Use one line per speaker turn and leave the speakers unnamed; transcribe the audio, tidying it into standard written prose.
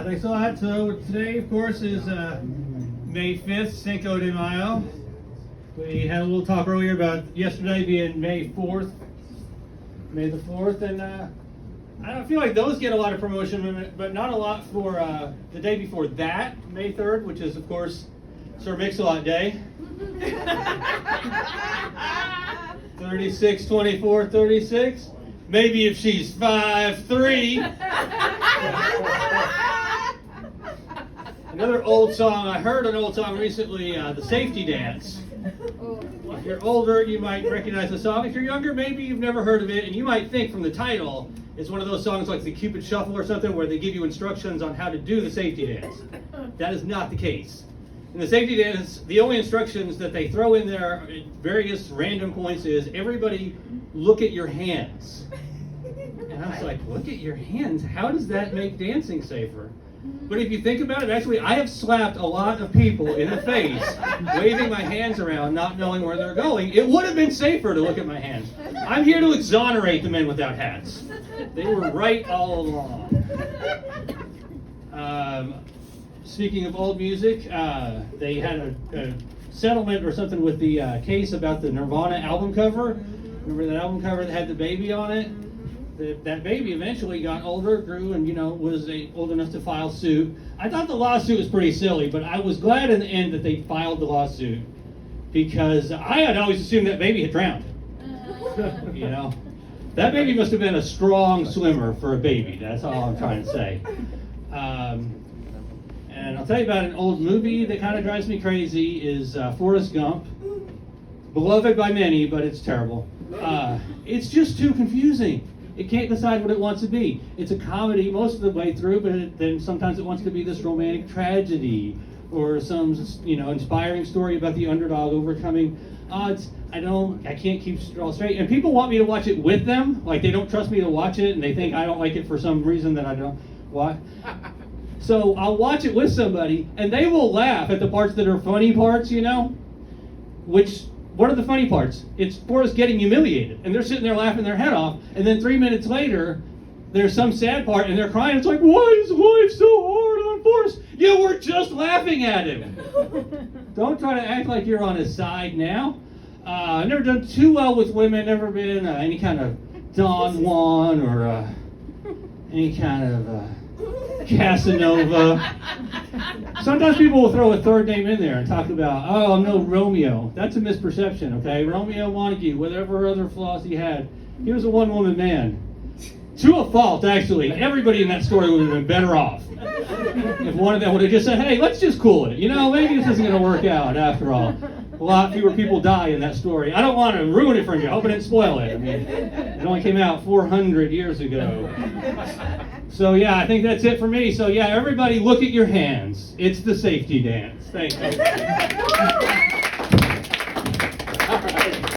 Thanks a lot. So today, of course, is May 5th, Cinco de Mayo. We had a little talk earlier about yesterday being May 4th, May the 4th, and I don't feel like those get a lot of promotion, but not a lot for the day before that, May 3rd, which is, of course, Sir Mix-a-Lot Day. 36, 24, 36. Maybe if she's 5'3". Another old song, I heard an old song recently, the Safety Dance. If you're older, you might recognize the song. If you're younger, maybe you've never heard of it, and you might think from the title, it's one of those songs like the Cupid Shuffle or something where they give you instructions on how to do the safety dance. That is not the case. In the safety dance, the only instructions that they throw in there at various random points is everybody look at your hands. And I was like, look at your hands? How does that make dancing safer? But if you think about it, actually, I have slapped a lot of people in the face, waving my hands around, not knowing where they're going. It would have been safer to look at my hands. I'm here to exonerate the men without hats. They were right all along. Speaking of old music, they had a settlement or something with the case about the Nirvana album cover. Remember that album cover that had the baby on it? That baby eventually got older, grew, and was old enough to file suit. I thought the lawsuit was pretty silly, but I was glad in the end that they filed the lawsuit because I had always assumed that baby had drowned. That baby must have been a strong swimmer for a baby. That's all I'm trying to say. And I'll tell you about an old movie that kind of drives me crazy is Forrest Gump. Beloved by many, but it's terrible. It's just too confusing. It can't decide what it wants to be. It's a comedy most of the way through, but then sometimes it wants to be this romantic tragedy or some inspiring story about the underdog overcoming odds. I can't keep it all straight. And people want me to watch it with them, like they don't trust me to watch it, and they think I don't like it for some reason that I don't. Why? So I'll watch it with somebody, and they will laugh at the parts that are funny parts, What are the funny parts? It's Forrest getting humiliated, and they're sitting there laughing their head off, and then 3 minutes later, there's some sad part, and they're crying. It's like, why is life so hard on Forrest? You were just laughing at him. Don't try to act like you're on his side now. I've never done too well with women, never been any kind of Don Juan or any kind of Casanova. Sometimes people will throw a third name in there and talk about, oh, no, Romeo. That's a misperception, okay? Romeo Montague, whatever other flaws he had, he was a one-woman man. To a fault, actually. Everybody in that story would have been better off if one of them would have just said, hey, let's just cool it. Maybe this isn't going to work out after all. A lot fewer people die in that story. I don't want to ruin it for you. I hope I didn't spoil it. It only came out 400 years ago. So yeah, I think that's it for me. So yeah, everybody look at your hands. It's the safety dance. Thank you.